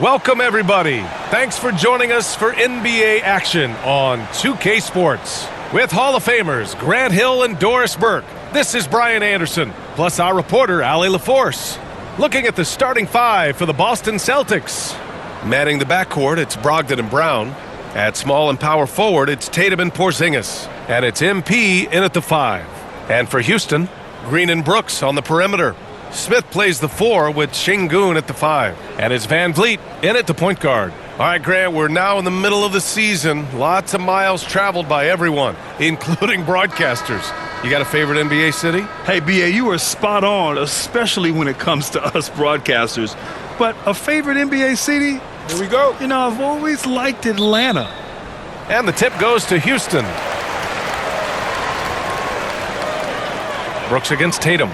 Welcome, everybody. Thanks for joining us for NBA action on 2K Sports. With Hall of Famers Grant Hill and Doris Burke, this is Brian Anderson, plus our reporter, Allie LaForce. Looking at the starting five for the Boston Celtics. Manning the backcourt, it's Brogdon and Brown. At small and power forward, it's Tatum and Porzingis. And it's MP in at the 5. And for Houston, Green and Brooks on the perimeter. Smith plays the 4 with Şengün at the 5. And it's Van Vliet in at the point guard. All right, Grant, we're now in the middle of the season. Lots of miles traveled by everyone, including broadcasters. You got a favorite NBA city? Hey, B.A., you are spot on, especially when it comes to us broadcasters. But a favorite NBA city? Here we go. You know, I've always liked Atlanta. And the tip goes to Houston. Brooks against Tatum.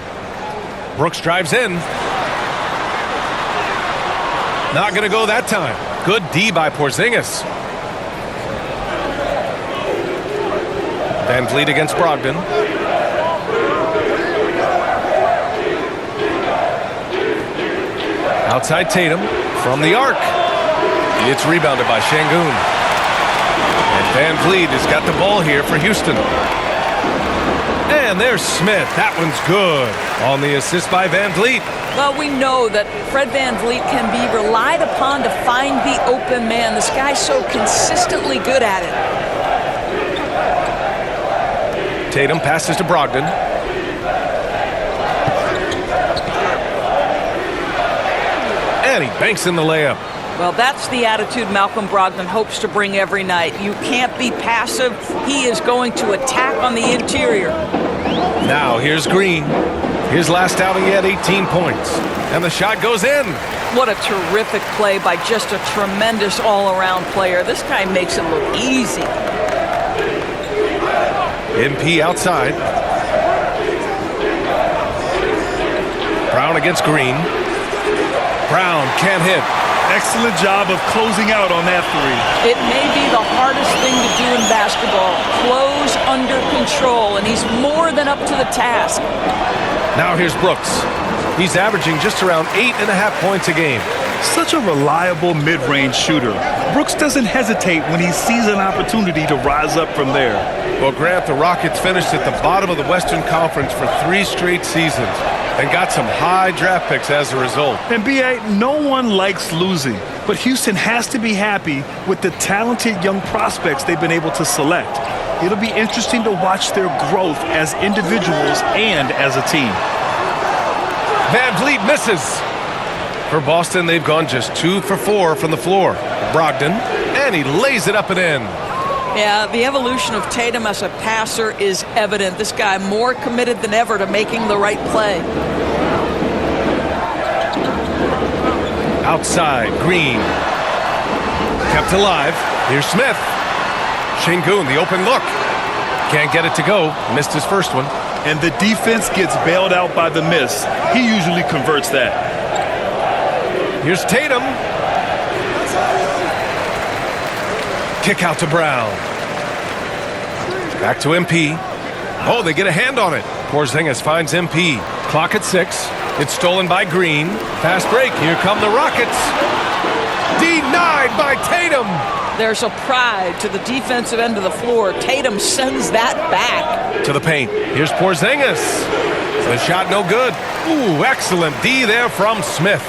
Brooks drives in. Not going to go that time. Good D by Porzingis. Van Vliet against Brogdon. Outside Tatum from the arc. It's rebounded by Şengün. And Van Vliet has got the ball here for Houston. And there's Smith. That one's good. On the assist by Van Vliet. Well, we know that Fred Van Vliet can be relied upon to find the open man. This guy's so consistently good at it. Tatum passes to Brogdon. And he banks in the layup. Well, that's the attitude Malcolm Brogdon hopes to bring every night. You can't be passive. He is going to attack on the interior. Now here's Green. His last outing, he had 18 points. And the shot goes in. What a terrific play by just a tremendous all-around player. This guy makes it look easy. MP outside. Brown against Green. Brown can't hit. Excellent job of closing out on that three. It may be the hardest thing to do in basketball. Close under control, and he's more than up to the task. Now here's Brooks. He's averaging just around 8.5 points a game. Such a reliable mid-range shooter. Brooks doesn't hesitate when he sees an opportunity to rise up from there. Well, Grant, the Rockets finished at the bottom of the Western Conference for 3 straight seasons and got some high draft picks as a result. And B.A., no one likes losing, but Houston has to be happy with the talented young prospects they've been able to select. It'll be interesting to watch their growth as individuals and as a team. Van Vliet misses. For Boston, they've gone just 2 for 4 from the floor. Brogdon, and he lays it up and in. Yeah, the evolution of Tatum as a passer is evident. This guy more committed than ever to making the right play. Outside, Green. Kept alive. Here's Smith. Şengün, the open look. Can't get it to go. Missed his first one. And the defense gets bailed out by the miss. He usually converts that. Here's Tatum. Kick out to Brown. Back to MP. Oh, they get a hand on it. Porzingis finds MP. Clock at 6. It's stolen by Green. Fast break. Here come the Rockets. Denied by Tatum. There's a pride to the defensive end of the floor. Tatum sends that back. To the paint. Here's Porzingis. The shot no good. Ooh, excellent D there from Smith.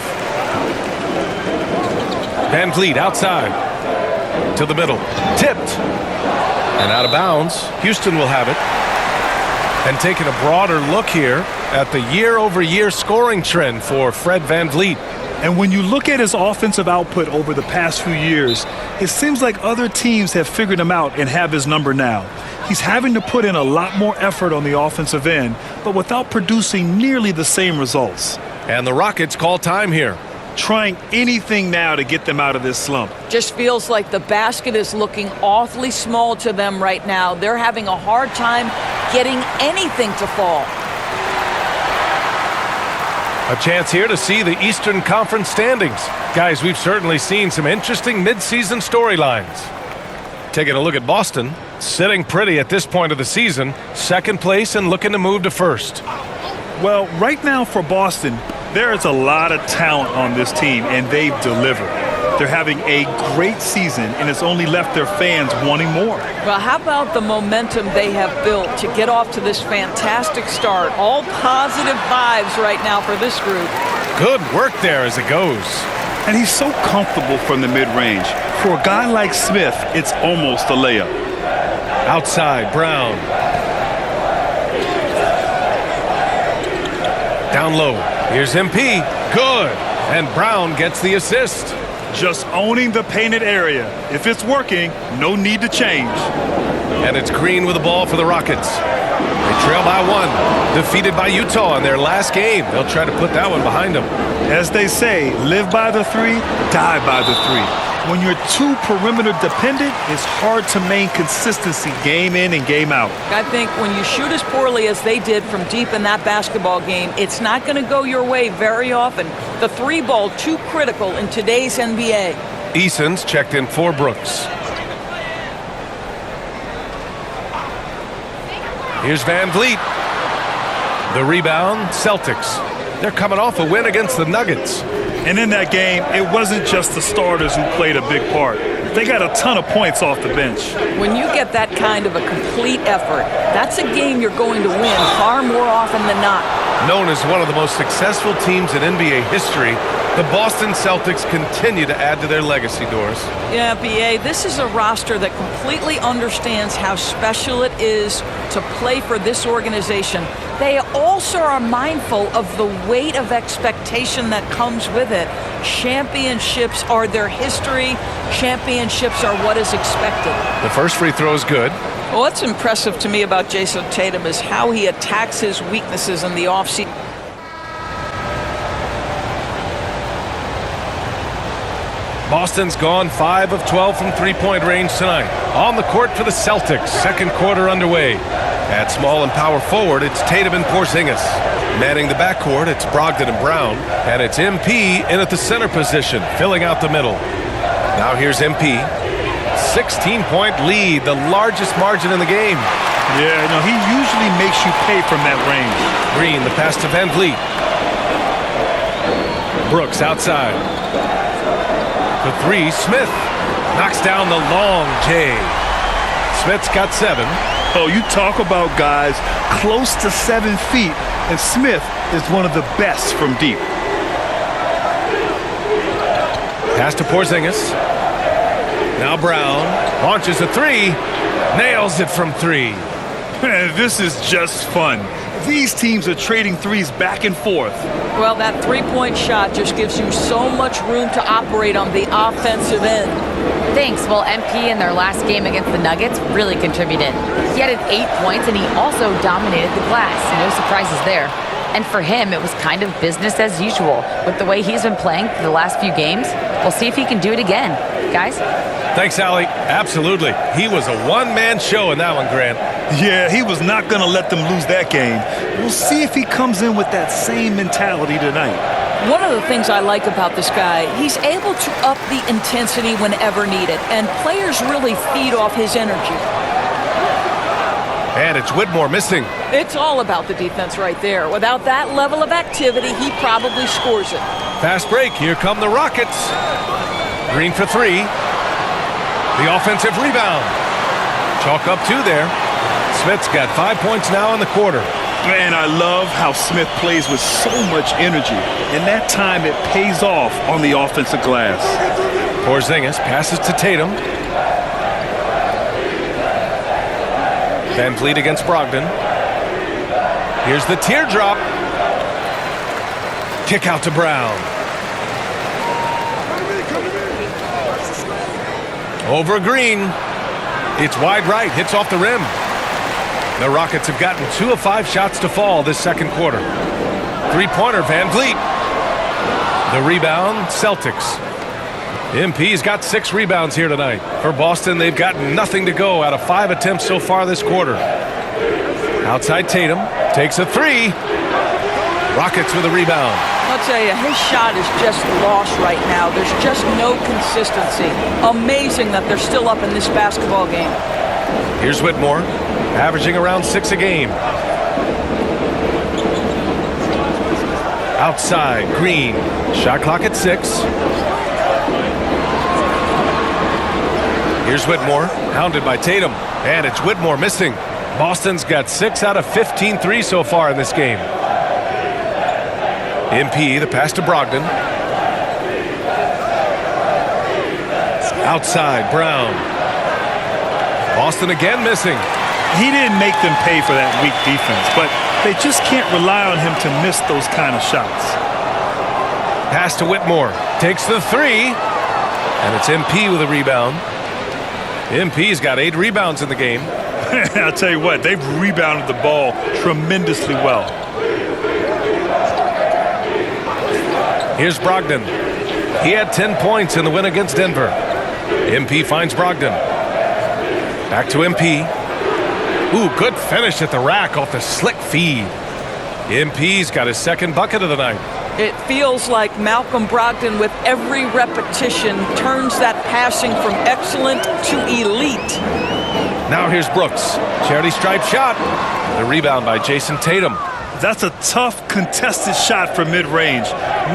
Van Vliet outside. To the middle. Tipped. And out of bounds. Houston will have it. And taking a broader look here at the year-over-year scoring trend for Fred Van Vliet. And when you look at his offensive output over the past few years, it seems like other teams have figured him out and have his number now. He's having to put in a lot more effort on the offensive end, but without producing nearly the same results. And the Rockets call time here. Trying anything now to get them out of this slump. Just feels like the basket is looking awfully small to them right now. They're having a hard time getting anything to fall. A chance here to see the Eastern Conference standings. Guys, we've certainly seen some interesting midseason storylines. Taking a look at Boston, sitting pretty at this point of the season, second place and looking to move to first. Well, right now for Boston, there is a lot of talent on this team, and they've delivered. They're having a great season, and it's only left their fans wanting more. Well, how about the momentum they have built to get off to this fantastic start? All positive vibes right now for this group. Good work there as it goes. And he's so comfortable from the mid-range. For a guy like Smith, it's almost a layup. Outside, Brown. Down low. Here's MP. Good. And Brown gets the assist. Just owning the painted area. If it's working, no need to change. And it's Green with the ball for the Rockets. They trail by 1. Defeated by Utah in their last game. They'll try to put that one behind them. As they say, live by the 3, die by the 3. When you're too perimeter dependent, it's hard to maintain consistency game in and game out. I think when you shoot as poorly as they did from deep in that basketball game, it's not going to go your way very often. The 3 ball too critical in today's NBA. Eason's checked in for Brooks. Here's Van Vliet. The rebound, Celtics. They're coming off a win against the Nuggets. And in that game, it wasn't just the starters who played a big part. They got a ton of points off the bench. When you get that kind of a complete effort, that's a game you're going to win far more often than not. Known as one of the most successful teams in NBA history, the Boston Celtics continue to add to their legacy, Doris. Yeah, BA, this is a roster that completely understands how special it is to play for this organization. They also are mindful of the weight of expectation that comes with it. Championships are their history. Championships are what is expected. The first free throw is good. Well, what's impressive to me about Jason Tatum is how he attacks his weaknesses in the offseason. Boston's gone 5 of 12 from three-point range tonight. On the court for the Celtics, second quarter underway. At small and power forward, it's Tatum and Porzingis. Manning the backcourt, it's Brogdon and Brown. And it's MP in at the center position, filling out the middle. Now here's MP. 16-point lead, the largest margin in the game. Yeah, no, he usually makes you pay from that range. Green, the pass to Van Vliet. Brooks outside. For 3, Smith knocks down the long J. Smith's got 7. Oh, you talk about guys close to 7 feet, and Smith is one of the best from deep. Pass to Porzingis. Now Brown launches a 3, nails it from 3. Man, this is just fun. These teams are trading threes back and forth. Well, that three-point shot just gives you so much room to operate on the offensive end. Thanks. Well, MP in their last game against the Nuggets really contributed. He added 8 points, and he also dominated the glass. No surprises there. And for him, it was kind of business as usual. With the way he's been playing for the last few games, we'll see if he can do it again. Guys? Thanks, Allie. Absolutely. He was a one-man show in that one, Grant. Yeah, he was not going to let them lose that game. We'll see if he comes in with that same mentality tonight. One of the things I like about this guy, he's able to up the intensity whenever needed, and players really feed off his energy. And it's Whitmore missing. It's all about the defense right there. Without that level of activity, he probably scores it. Fast break. Here come the Rockets. Green for 3. The offensive rebound. Chalk up 2 there. Smith's got 5 points now in the quarter. Man, I love how Smith plays with so much energy. And that time it pays off on the offensive glass. Porzingis passes to Tatum. Van Vliet against Brogdon. Here's the teardrop. Kick out to Brown. Over Green. It's wide right. Hits off the rim. The Rockets have gotten 2 of 5 shots to fall this second quarter. Three-pointer, Van Vliet. The rebound, Celtics. MP's got 6 rebounds here tonight. For Boston, they've gotten nothing to go out of 5 attempts so far this quarter. Outside Tatum. Takes a 3. Rockets with a rebound. I'll tell you, his shot is just lost right now. There's just no consistency. Amazing that they're still up in this basketball game. Here's Whitmore, averaging around 6 a game. Outside, Green. Shot clock at 6. Here's Whitmore, hounded by Tatum, and it's Whitmore missing. Boston's got 6 out of 15 threes so far in this game. MP, the pass to Brogdon. Outside, Brown. Boston again missing. He didn't make them pay for that weak defense, but they just can't rely on him to miss those kind of shots. Pass to Whitmore. Takes the 3. And it's MP with a rebound. MP's got 8 rebounds in the game. I'll tell you what, they've rebounded the ball tremendously well. Here's Brogdon. He had 10 points in the win against Denver. MP finds Brogdon. Back to MP. Ooh, good finish at the rack off the slick feed. MP's got his second bucket of the night. It feels like Malcolm Brogdon, with every repetition, turns that passing from excellent to elite. Now here's Brooks. Charity stripe shot. The rebound by Jason Tatum. That's a tough, contested shot from mid-range.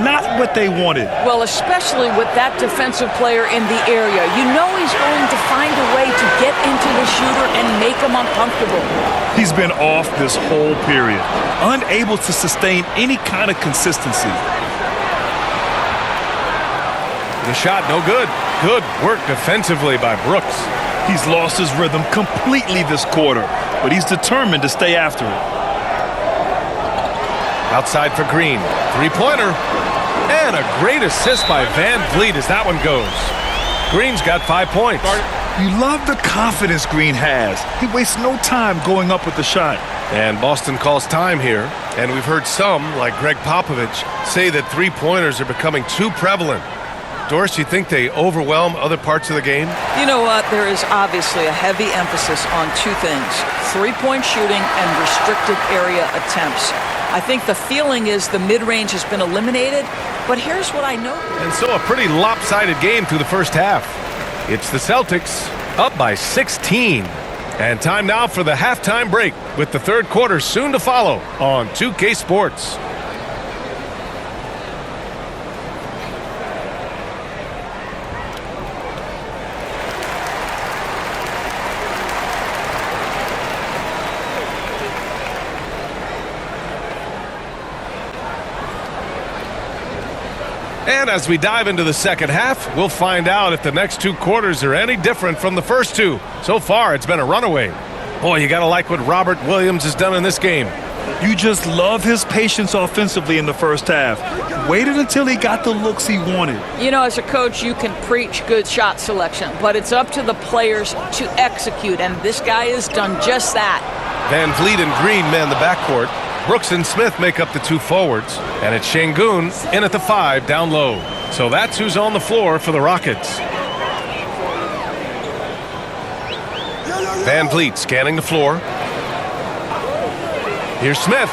Not what they wanted. Well, especially with that defensive player in the area. You know he's going to find a way to get into the shooter and make him uncomfortable. He's been off this whole period, unable to sustain any kind of consistency. The shot, no good. Good work defensively by Brooks. He's lost his rhythm completely this quarter, but he's determined to stay after it. Outside for Green. Three-pointer. And a great assist by Van Vliet as that one goes. Green's got 5 points. You love the confidence Green has. He wastes no time going up with the shot. And Boston calls time here. And we've heard some, like Greg Popovich, say that three-pointers are becoming too prevalent. Doris, you think they overwhelm other parts of the game? You know what? There is obviously a heavy emphasis on 2 things: three-point shooting and restricted area attempts. I think the feeling is the mid-range has been eliminated, but here's what I know. And so a pretty lopsided game through the first half. It's the Celtics up by 16. And time now for the halftime break, with the third quarter soon to follow on 2K Sports. And as we dive into the second half, we'll find out if the next 2 quarters are any different from the first 2. So far, it's been a runaway. Boy, you got to like what Robert Williams has done in this game. You just love his patience offensively in the first half. Waited until he got the looks he wanted. You know, as a coach, you can preach good shot selection, but it's up to the players to execute, and this guy has done just that. Van Vliet and Green man the backcourt. Brooks and Smith make up the 2 forwards, and it's Şengün in at the 5 down low. So that's who's on the floor for the Rockets. Van Vliet scanning the floor. Here's Smith.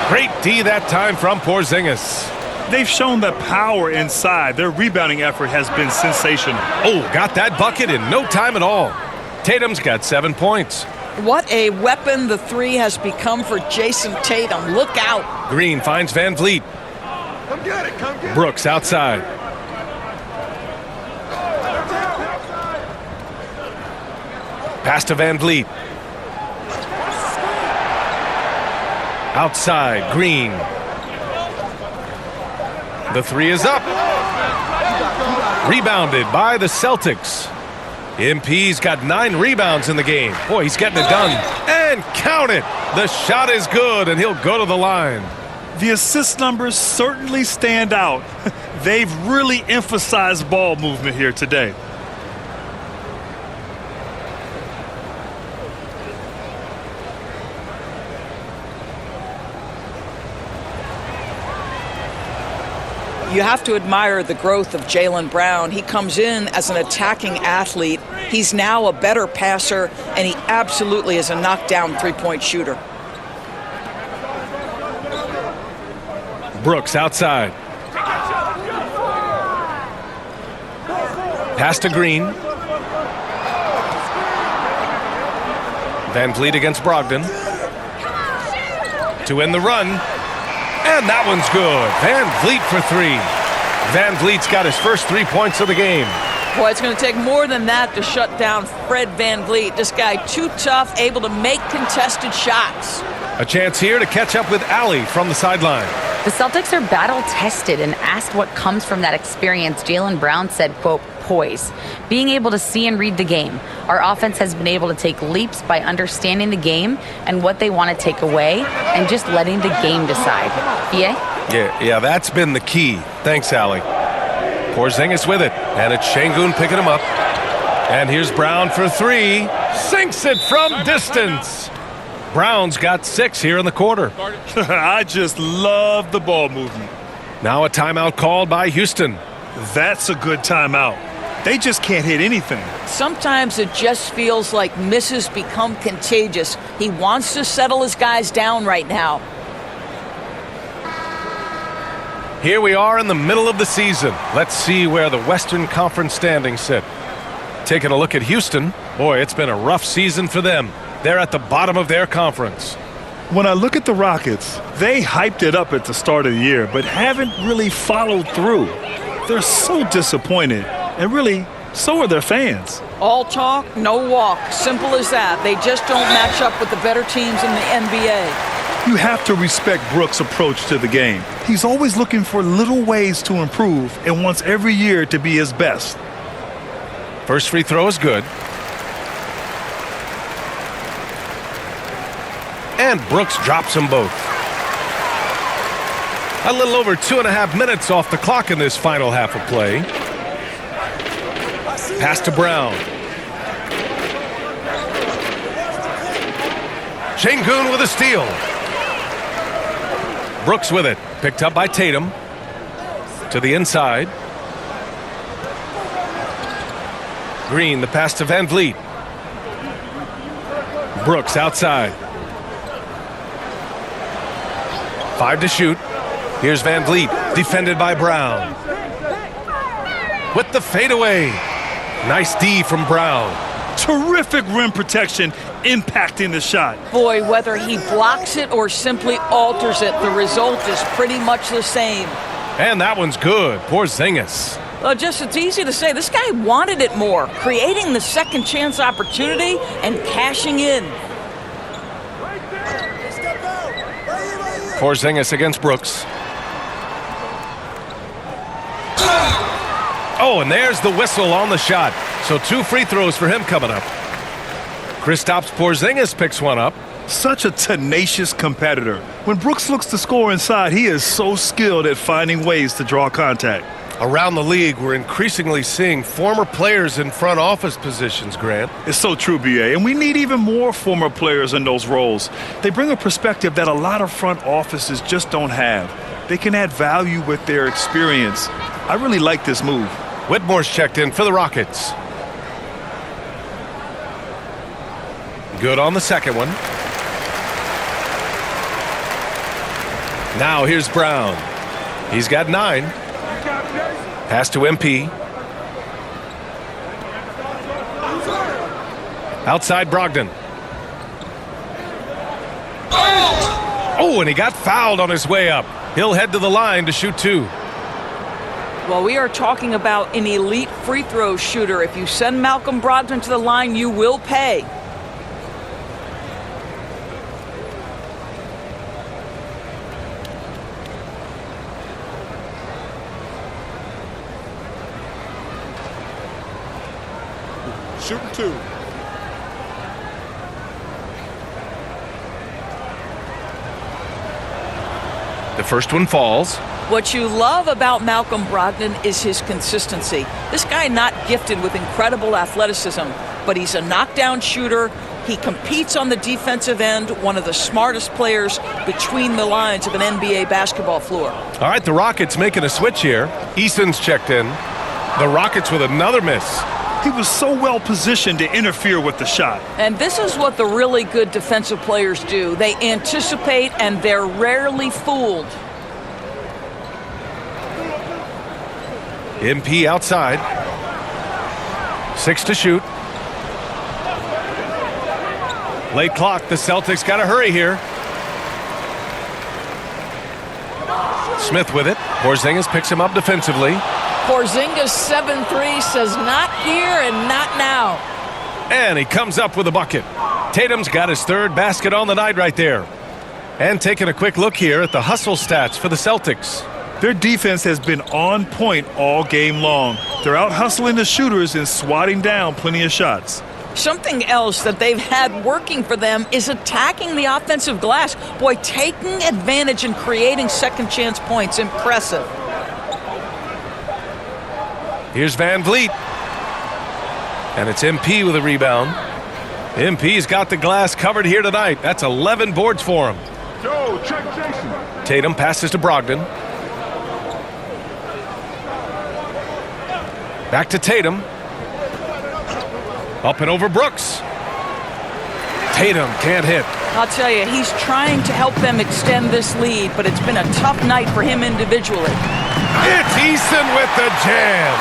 Great D that time from Porzingis. They've shown the power inside. Their rebounding effort has been sensational. Oh, got that bucket in no time at all. Tatum's got 7 points. What a weapon the 3 has become for Jason Tatum. Look out. Green finds Van Vliet. Come get it, come get it. Brooks outside. Pass to Van Vliet. Outside, Green. The 3 is up. Rebounded by the Celtics. MP's got 9 rebounds in the game. Boy, he's getting it done. And count it. The shot is good, and he'll go to the line. The assist numbers certainly stand out. They've really emphasized ball movement here today. You have to admire the growth of Jaylen Brown. He comes in as an attacking athlete. He's now a better passer, and he absolutely is a knockdown three-point shooter. Brooks outside. Pass to Green. Van Vliet against Brogdon. To end the run. And that one's good. Van Vliet for 3. Van Vliet's got his first 3 points of the game. Boy, it's going to take more than that to shut down Fred VanVleet. This guy too tough, able to make contested shots. A chance here to catch up with Allie from the sideline. The Celtics are battle-tested, and asked what comes from that experience, Jaylen Brown said, quote, poise. Being able to see and read the game. Our offense has been able to take leaps by understanding the game and what they want to take away and just letting the game decide. Yeah, that's been the key. Thanks, Allie. Porzingis with it, and it's Şengün picking him up. And here's Brown for three. Sinks it from distance. Brown's got 6 here in the quarter. I just love the ball movement. Now a timeout called by Houston. That's a good timeout. They just can't hit anything. Sometimes it just feels like misses become contagious. He wants to settle his guys down right now. Here we are in the middle of the season. Let's see where the Western Conference standings sit. Taking a look at Houston. Boy, it's been a rough season for them. They're at the bottom of their conference. When I look at the Rockets, they hyped it up at the start of the year, but haven't really followed through. They're so disappointed, and really, so are their fans. All talk, no walk. Simple as that. They just don't match up with the better teams in the NBA. You have to respect Brooks' approach to the game. He's always looking for little ways to improve and wants every year to be his best. First free throw is good. And Brooks drops them both. A little over 2.5 minutes off the clock in this final half of play. Pass to Brown. Şengün with a steal. Brooks with it. Picked up by Tatum. To the inside. Green, the pass to VanVleet. Brooks outside. 5 to shoot. Here's VanVleet, defended by Brown. With the fadeaway. Nice D from Brown. Terrific rim protection, impacting the shot. Boy, whether he blocks it or simply alters it, the result is pretty much the same. And that one's good. Porzingis. It's easy to say. This guy wanted it more, creating the second chance opportunity and cashing in. Porzingis against Brooks. Oh, and there's the whistle on the shot. So 2 free throws for him coming up. Kristaps Porzingis picks one up. Such a tenacious competitor. When Brooks looks to score inside, he is so skilled at finding ways to draw contact. Around the league, we're increasingly seeing former players in front office positions, Grant. It's so true, B.A., and we need even more former players in those roles. They bring a perspective that a lot of front offices just don't have. They can add value with their experience. I really like this move. Whitmore's checked in for the Rockets. Good on the second one. Now here's Brown. He's got 9. Pass to MP. Outside Brogdon. Oh, and he got fouled on his way up. He'll head to the line to shoot 2. Well, we are talking about an elite free throw shooter. If you send Malcolm Brogdon to the line, you will pay. Shooting 2. The first one falls. What you love about Malcolm Brogdon is his consistency. This guy not gifted with incredible athleticism, but he's a knockdown shooter. He competes on the defensive end, one of the smartest players between the lines of an NBA basketball floor. All right, the Rockets making a switch here. Eason's checked in. The Rockets with another miss. He was so well positioned to interfere with the shot. And this is what the really good defensive players do. They anticipate, and they're rarely fooled. MP outside. 6 to shoot. Late clock. The Celtics got to hurry here. Smith with it. Porzingis picks him up defensively. Porzingis 7-3 says not here and not now. And he comes up with a bucket. Tatum's got his third basket on the night right there. And taking a quick look here at the hustle stats for the Celtics. Their defense has been on point all game long. They're out hustling the shooters and swatting down plenty of shots. Something else that they've had working for them is attacking the offensive glass. Boy, taking advantage and creating second chance points. Impressive. Here's Van Vliet. And it's MP with a rebound. MP's got the glass covered here tonight. That's 11 boards for him. Yo, check Jason. Tatum passes to Brogdon. Back to Tatum. Up and over Brooks. Tatum can't hit. I'll tell you, he's trying to help them extend this lead, but it's been a tough night for him individually. It's Eason with the jam.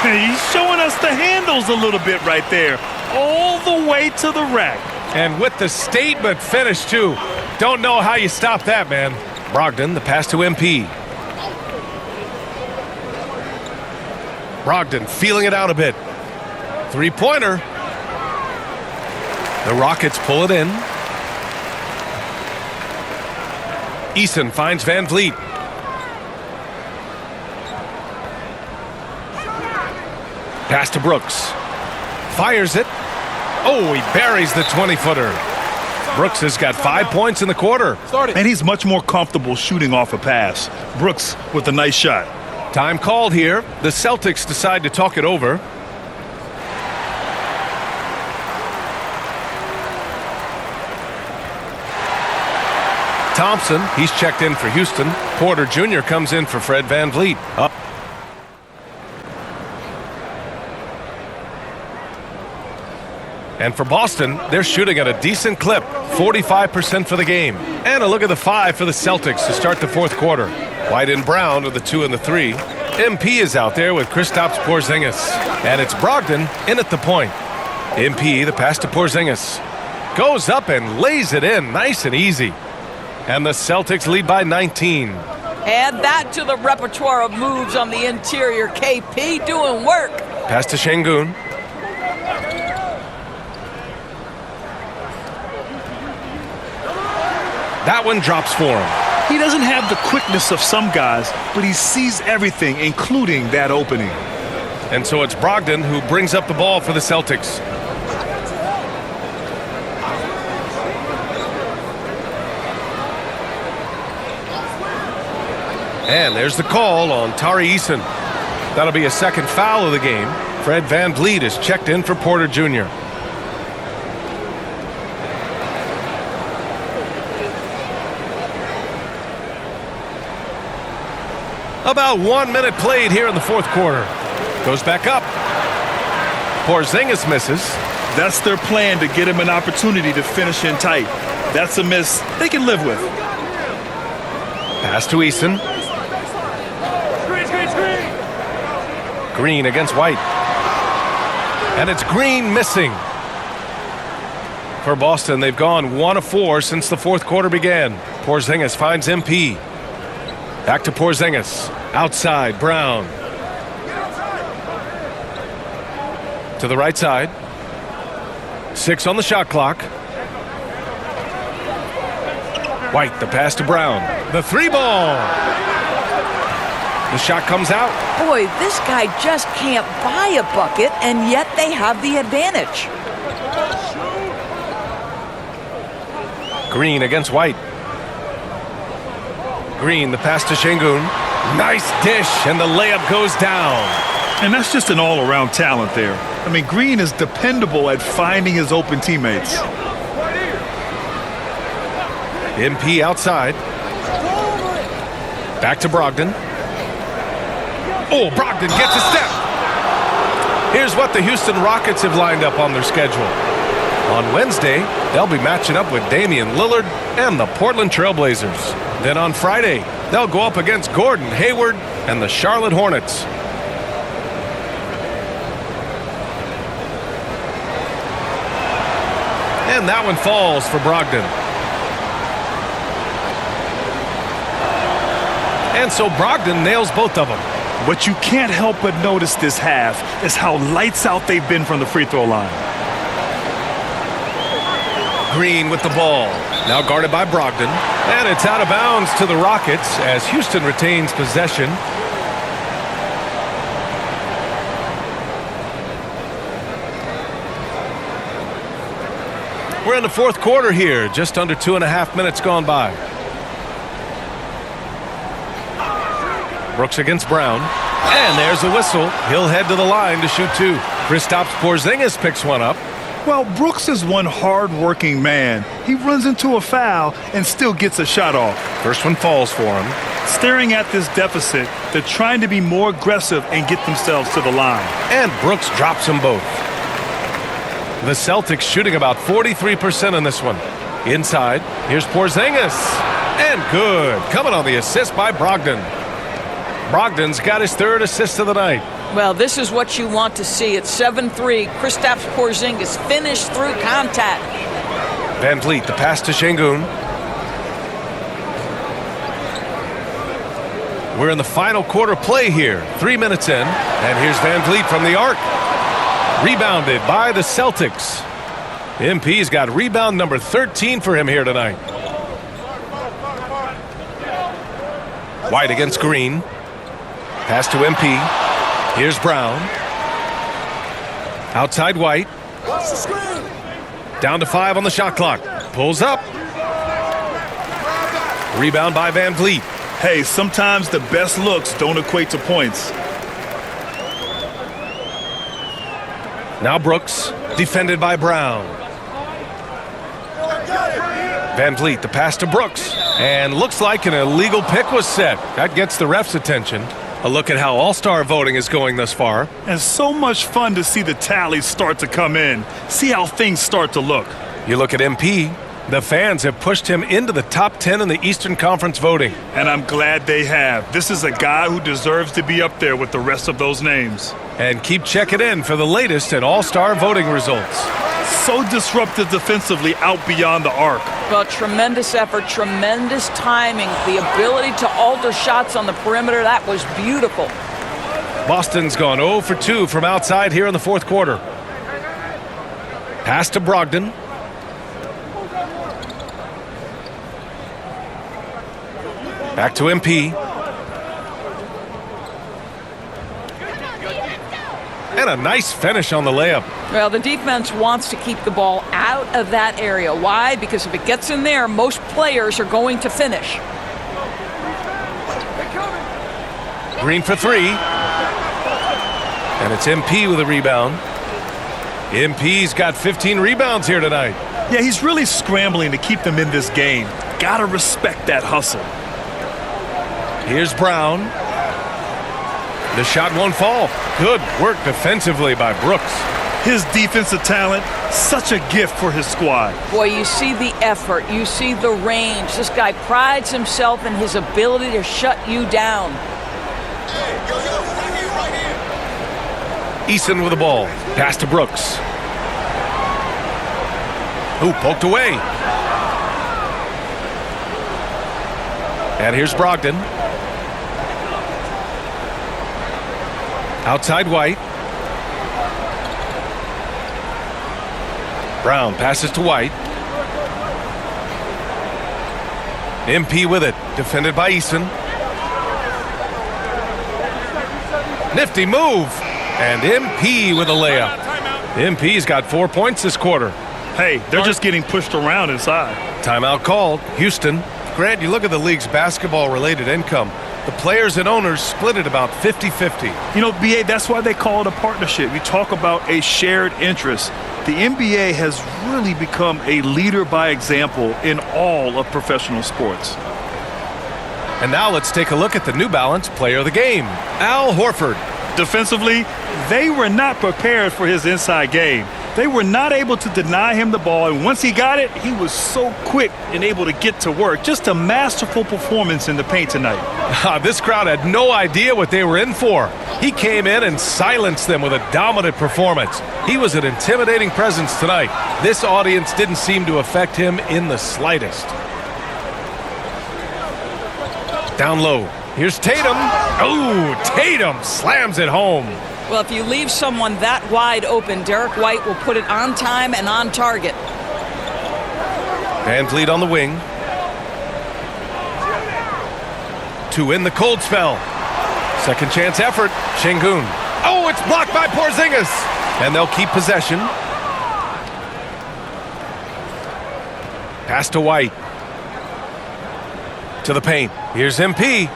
He's showing us the handles a little bit right there. All the way to the rack. And with the statement finish, too. Don't know how you stop that, man. Brogdon, the pass to MP. Brogdon feeling it out a bit. Three-pointer. The Rockets pull it in. Eason finds Van Vliet. Pass to Brooks. Fires it. Oh, he buries the 20-footer. Brooks has got 5 points in the quarter. And he's much more comfortable shooting off a pass. Brooks with a nice shot. Time called here. The Celtics decide to talk it over. Thompson, he's checked in for Houston. Porter Jr. comes in for Fred Van Vliet. Up. And for Boston, they're shooting at a decent clip, 45% for the game. And a look at the 5 for the Celtics to start the fourth quarter. White and Brown are the 2 and the 3. MP is out there with Kristaps Porzingis. And it's Brogdon in at the point. MP, the pass to Porzingis. Goes up and lays it in, nice and easy. And the Celtics lead by 19. Add that to the repertoire of moves on the interior. KP doing work. Pass to Şengün. That one drops for him. He doesn't have the quickness of some guys, but he sees everything, including that opening. And so it's Brogdon who brings up the ball for the Celtics. And there's the call on Tari Eason. That'll be a second foul of the game. Fred Van Vliet is checked in for Porter Jr. About 1 minute played here in the fourth quarter. Goes back up. Porzingis misses. That's their plan, to get him an opportunity to finish in tight. That's a miss they can live with. Pass to Eason. Green against White. And it's Green missing. For Boston, they've gone 1 of 4 since the fourth quarter began. Porzingis finds MP. Back to Porzingis. Outside, Brown. To the right side. 6 on the shot clock. White, the pass to Brown. The 3-ball. The shot comes out. Boy, this guy just can't buy a bucket, and yet they have the advantage. Green against White. Green, the pass to Şengün. Nice dish, and the layup goes down. And that's just an all-around talent there. I mean, Green is dependable at finding his open teammates. MP outside. Back to Brogdon. Oh, Brogdon gets a step. Here's what the Houston Rockets have lined up on their schedule. On Wednesday, they'll be matching up with Damian Lillard and the Portland Trailblazers. Then on Friday, they'll go up against Gordon Hayward and the Charlotte Hornets. And that one falls for Brogdon. And so Brogdon nails both of them. What you can't help but notice this half is how lights out they've been from the free throw line. Green with the ball. Now guarded by Brogdon. And it's out of bounds to the Rockets as Houston retains possession. We're in the fourth quarter here. Just under 2.5 minutes gone by. Brooks against Brown. And there's a whistle. He'll head to the line to shoot two. Kristaps Porzingis picks one up. Well, Brooks is one hard-working man. He runs into a foul and still gets a shot off. First one falls for him. Staring at this deficit, they're trying to be more aggressive and get themselves to the line. And Brooks drops them both. The Celtics shooting about 43% in this one. Inside, here's Porzingis. And good. Coming on the assist by Brogdon. Brogdon's got his third assist of the night. Well, this is what you want to see. It's 7-3. Kristaps Porzingis finished through contact. Van Vliet, the pass to Şengün. We're in the final quarter play here. 3 minutes in. And here's Van Vliet from the arc. Rebounded by the Celtics. MP's got rebound number 13 for him here tonight. White against Green. Pass to MP. Here's Brown. Outside White. Down to 5 on the shot clock. Pulls up. Rebound by Van Vliet. Hey, sometimes the best looks don't equate to points. Now Brooks, defended by Brown. Van Vliet, the pass to Brooks. And looks like an illegal pick was set. That gets the ref's attention. A look at how All-Star voting is going thus far. And so much fun to see the tallies start to come in. See how things start to look. You look at MP. The fans have pushed him into the top 10 in the Eastern Conference voting. And I'm glad they have. This is a guy who deserves to be up there with the rest of those names. And keep checking in for the latest at All-Star voting results. So disruptive defensively out beyond the arc. Well, tremendous effort, tremendous timing, the ability to alter shots on the perimeter. That was beautiful. Boston's gone 0 for 2 from outside here in the fourth quarter. Pass to Brogdon. Back to MP. And a nice finish on the layup. Well, the defense wants to keep the ball out of that area. Why? Because if it gets in there, most players are going to finish. Green for 3. And it's MP with a rebound. MP's got 15 rebounds here tonight. Yeah, he's really scrambling to keep them in this game. Gotta respect that hustle. Here's Brown. The shot won't fall. Good work defensively by Brooks. His defensive talent, such a gift for his squad. Boy, you see the effort. You see the range. This guy prides himself in his ability to shut you down. Eason with the ball. Pass to Brooks. Ooh, poked away. And here's Brogdon. Outside White. Brown passes to White. MP with it. Defended by Eason. Nifty move. And MP with a layup. MP's got 4 points this quarter. Hey, they're just getting pushed around inside. Timeout called. Houston. Grant, you look at the league's basketball-related income. The players and owners split it about 50-50. You know, BA, that's why they call it a partnership. You talk about a shared interest. The NBA has really become a leader by example in all of professional sports. And now let's take a look at the New Balance player of the game, Al Horford. Defensively, they were not prepared for his inside game. They were not able to deny him the ball, and once he got it, he was so quick and able to get to work. Just a masterful performance in the paint tonight. This crowd had no idea what they were in for. He came in and silenced them with a dominant performance. He was an intimidating presence tonight. This audience didn't seem to affect him in the slightest. Down low. Here's Tatum. Oh, Tatum slams it home. Well, if you leave someone that wide open, Derek White will put it on time and on target. Van Vliet on the wing. To win the cold spell. Second chance effort. Şengün. Oh, it's blocked by Porzingis. And they'll keep possession. Pass to White. To the paint. Here's MP.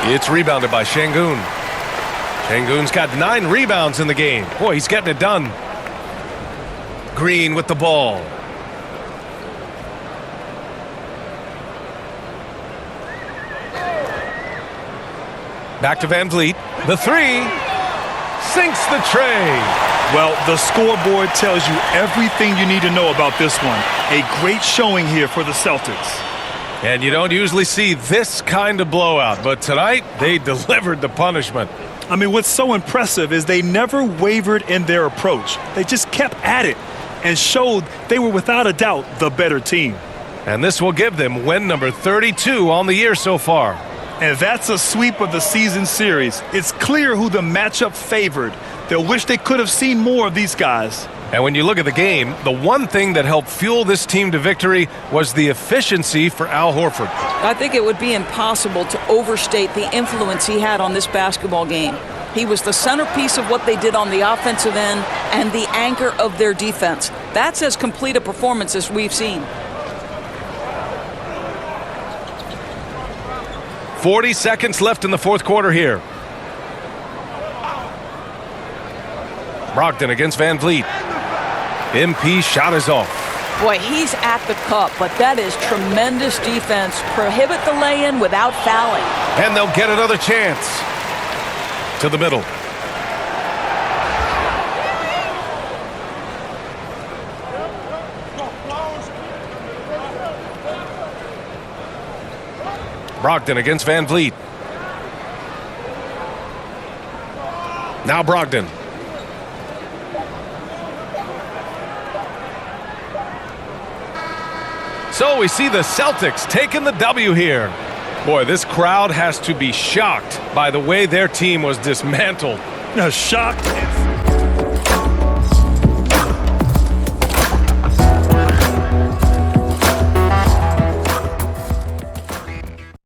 It's rebounded by Şengün. Şengün's got 9 rebounds in the game. Boy, he's getting it done. Green with the ball. Back to Van Vliet. The 3. Sinks the tray. Well, the scoreboard tells you everything you need to know about this one. A great showing here for the Celtics. And you don't usually see this kind of blowout, but tonight they delivered the punishment. I mean, what's so impressive is they never wavered in their approach. They just kept at it and showed they were without a doubt the better team. And this will give them win number 32 on the year so far. And that's a sweep of the season series. It's clear who the matchup favored. They'll wish they could have seen more of these guys. And when you look at the game, the one thing that helped fuel this team to victory was the efficiency for Al Horford. I think it would be impossible to overstate the influence he had on this basketball game. He was the centerpiece of what they did on the offensive end and the anchor of their defense. That's as complete a performance as we've seen. 40 seconds left in the fourth quarter here. Brogdon against Van Vliet. MP shot is off. Boy, he's at the cup, but that is tremendous defense. Prohibit the lay-in without fouling. And they'll get another chance. To the middle. Brogdon against Van Vliet. Now Brogdon. So we see the Celtics taking the W here. Boy, this crowd has to be shocked by the way their team was dismantled. Shocked and